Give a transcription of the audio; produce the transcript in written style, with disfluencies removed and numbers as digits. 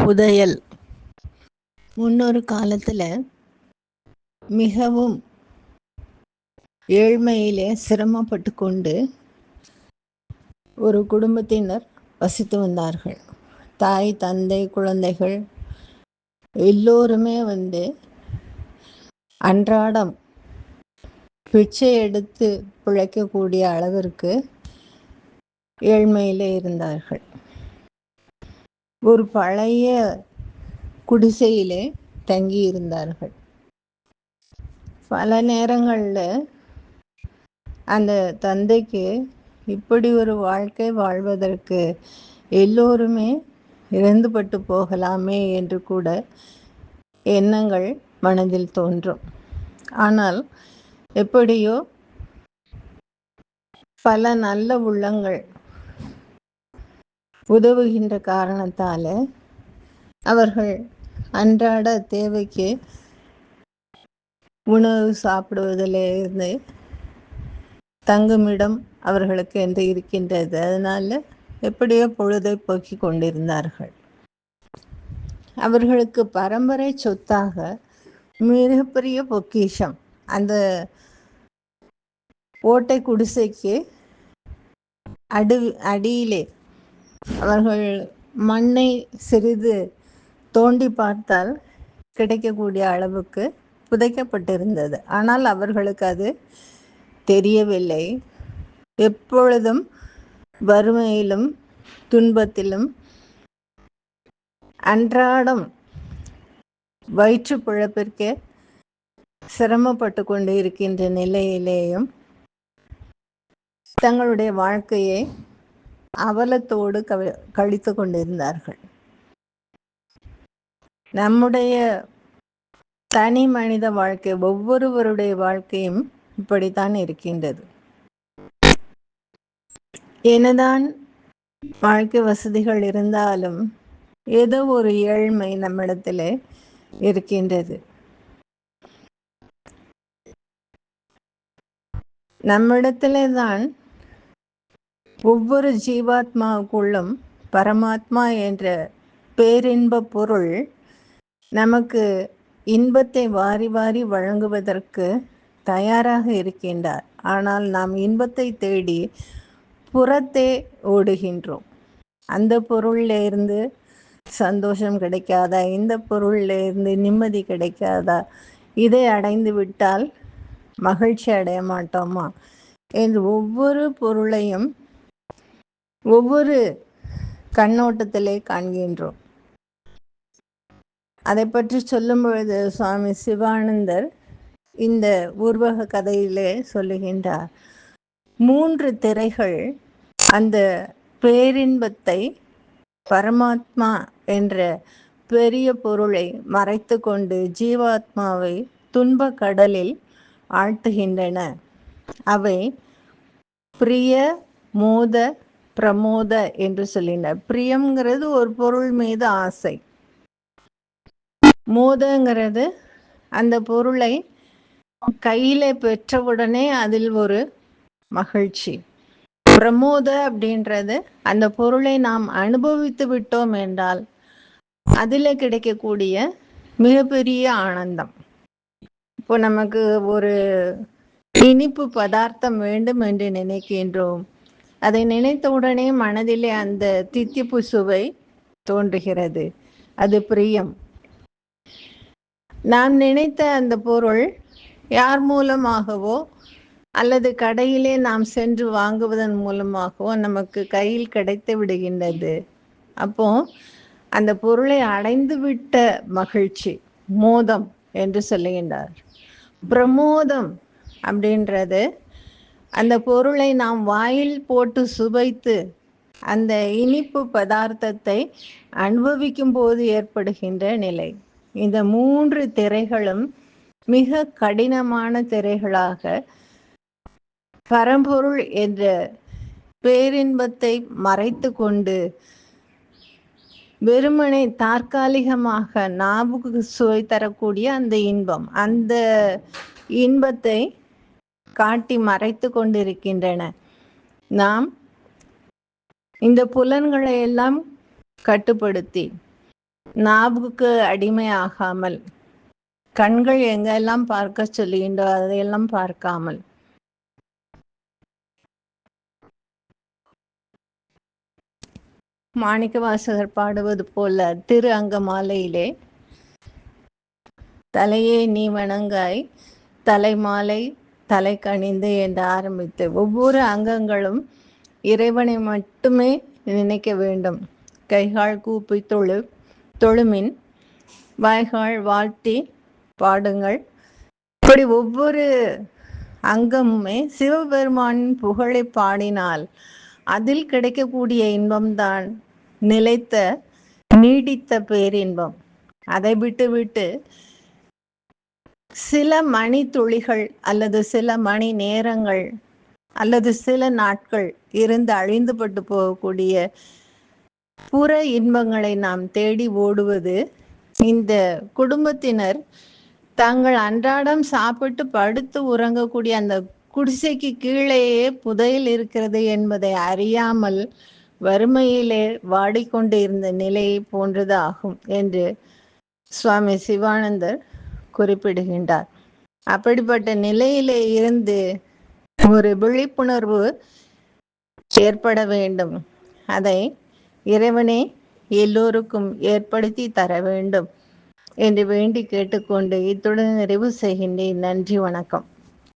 புதையல். முன்னொரு காலத்தில் மிகவும் ஏழ்மையிலே சிரமப்பட்டு கொண்டு ஒரு குடும்பத்தினர் வசித்து வந்தார்கள். தாய், தந்தை, குழந்தைகள் எல்லோருமே அன்றாடம் பிச்சை எடுத்து பிழைக்கக்கூடிய அளவிற்கு ஏழ்மையிலே இருந்தார்கள். ஒரு பழைய குடிசையிலே தங்கி இருந்தார்கள். பல நேரங்களில் அந்த தந்தைக்கு இப்படி ஒரு வாழ்க்கை வாழ்வதற்கு எல்லோருமே இறந்துபட்டு போகலாமே என்று கூட எண்ணங்கள் மனதில் தோன்றும். ஆனால் எப்படியோ பல நல்ல உள்ளங்கள் உதவுகின்ற காரணத்தால் அவர்கள் அன்றாட தேவைக்கு உணவு சாப்பிடுவதிலிருந்து தங்குமிடம் அவர்களுக்கு என்று இருக்கின்றது. அதனால் எப்படியோ பொழுதை போக்கி கொண்டிருந்தார்கள். அவர்களுக்கு பரம்பரை சொத்தாக மிகப்பெரிய பொக்கிஷம் அந்த ஓட்டை குடிசைக்கு அடியிலே அவர்கள் மண்ணை சிறிது தோண்டி பார்த்தால் கிடைக்கக்கூடிய அளவுக்கு புதைக்கப்பட்டிருந்தது. ஆனால் அவர்களுக்கு அது தெரியவில்லை. எப்பொழுதும் வறுமையிலும் துன்பத்திலும் அன்றாடம் வயிற்று பிழைப்பிற்கே சிரமப்பட்டு கொண்டு இருக்கின்ற நிலையிலேயும் தங்களுடைய வாழ்க்கையை அவலத்தோடு கழித்து கொண்டிருந்தார்கள். நம்முடைய தனி மனித வாழ்க்கை, ஒவ்வொருவருடைய வாழ்க்கையும் இப்படித்தான் இருக்கின்றது. என்னதான் வாழ்க்கை வசதிகள் இருந்தாலும் ஏதோ ஒரு ஏழ்மை நம்மிடத்தில் இருக்கின்றது. நம்மிடத்திலே தான் ஒவ்வொரு ஜீவாத்மாவுக்குள்ளும் பரமாத்மா என்ற பேரின்ப பொருள் நமக்கு இன்பத்தை வாரி வாரி வழங்குவதற்கு தயாராக இருக்கின்றார். ஆனால் நாம் இன்பத்தை தேடி புறத்தே ஓடுகின்றோம். அந்த பொருளில் இருந்து சந்தோஷம் கிடைக்காதா, இந்த பொருளில் இருந்து நிம்மதி கிடைக்காதா, இதை அடைந்து விட்டால் மகிழ்ச்சி அடைய மாட்டோமா என்று ஒவ்வொரு பொருளையும் ஒவ்வொரு கண்ணோட்டத்திலே காண்கின்றோம். அதை பற்றி சொல்லும் பொழுது சுவாமி சிவானந்தர் இந்த ஊர்வக கதையிலே சொல்லுகின்றார். 3 திரைகள் அந்த பேரின்பத்தை, பரமாத்மா என்ற பெரிய பொருளை மறைத்து கொண்டு ஜீவாத்மாவை துன்ப கடலில் ஆழ்த்துகின்றன. அவை பிரிய, மோத, பிரமோத என்று சொல்லினார். பிரியம்ங்கிறது ஒரு பொருள் மீது ஆசை, மோதங்கிறது அந்த பொருளை கையில பெற்றவுடனே அதில் ஒரு மகிழ்ச்சி, பிரமோத அப்படின்றது அந்த பொருளை நாம் அனுபவித்து விட்டோம் என்றால் அதில் கிடைக்கக்கூடிய மிகப்பெரிய ஆனந்தம். இப்போ நமக்கு ஒரு இனிப்பு பதார்த்தம் வேண்டும் என்று நினைக்கின்றோம். அதை நினைத்தவுடனே மனதிலே அந்த தித்திப்பு சுவை தோன்றுகிறது, அது பிரியம். நாம் நினைத்த அந்த பொருள் யார் மூலமாகவோ அல்லது கடையிலே நாம் சென்று வாங்குவதன் மூலமாகவோ நமக்கு கையில் கிடைத்து விடுகின்றது. அப்போ அந்த பொருளை அடைந்து விட்ட மகிழ்ச்சி மோதம் என்று சொல்லுகின்றார். பிரமோதம் அப்படின்றது அந்த பொருளை நாம் வாயில் போட்டு சுவைத்து அந்த இனிப்பு பதார்த்தத்தை அனுபவிக்கும் போது ஏற்படுகின்ற நிலை. இந்த 3 திரைகளும் மிக கடினமான திரைகளாக பரம்பொருள் என்ற பேரின்பத்தை மறைத்து கொண்டு வெறுமனை தற்காலிகமாக நாவுக்கு சுவை தரக்கூடிய அந்த இன்பம், அந்த இன்பத்தை காட்டி மறைத்து கொண்டிருக்கின்றன. நாம் இந்த புலன்களை எல்லாம் கட்டுப்படுத்தி நாவுக்கு அடிமையாகாமல், கண்கள் எங்கெல்லாம் பார்க்க சொல்லுகின்றோ அதையெல்லாம் பார்க்காமல், மாணிக்கவாசகர் பாடுவது போல திரு அங்கமாலையிலே தலையே நீ வணங்காய் தலைமாலை தலை கணிந்து என்று ஆரம்பித்து ஒவ்வொரு அங்கங்களும் இறைவனை மட்டுமே நினைக்க வேண்டும். கைகால் கூப்பி தொழுமின் வாய்கால் வாழ்த்தி பாடுங்கள். இப்படி ஒவ்வொரு அங்கமுமே சிவபெருமானின் புகழை பாடினால் அதில் கிடைக்கக்கூடிய இன்பம்தான் நிலைத்த நீடித்த பேரின்பம். அதை விட்டு சில மணி துளிகள் அல்லது சில மணி நேரங்கள் அல்லது சில நாட்கள் இருந்து அழிந்துபட்டு போகக்கூடிய புற இன்பங்களை நாம் தேடி ஓடுவது இந்த குடும்பத்தினர் தாங்கள் அன்றாடம் சாப்பிட்டு படுத்து உறங்கக்கூடிய அந்த குடிசைக்கு கீழேயே புதையல் இருக்கிறது என்பதை அறியாமல் வறுமையிலே வாடிக்கொண்டு இருந்த நிலையை போன்றது ஆகும் என்று சுவாமி சிவானந்தர் குறிப்பிடுகின்றார். அப்படிப்பட்ட நிலையிலே இருந்து ஒரு விழிப்புணர்வு ஏற்பட வேண்டும். அதை இறைவனே எல்லோருக்கும் ஏற்படுத்தி தர வேண்டும் என்று வேண்டி கேட்டுக்கொண்டு இத்துடன் நிறைவு செய்கின்றேன். நன்றி, வணக்கம்.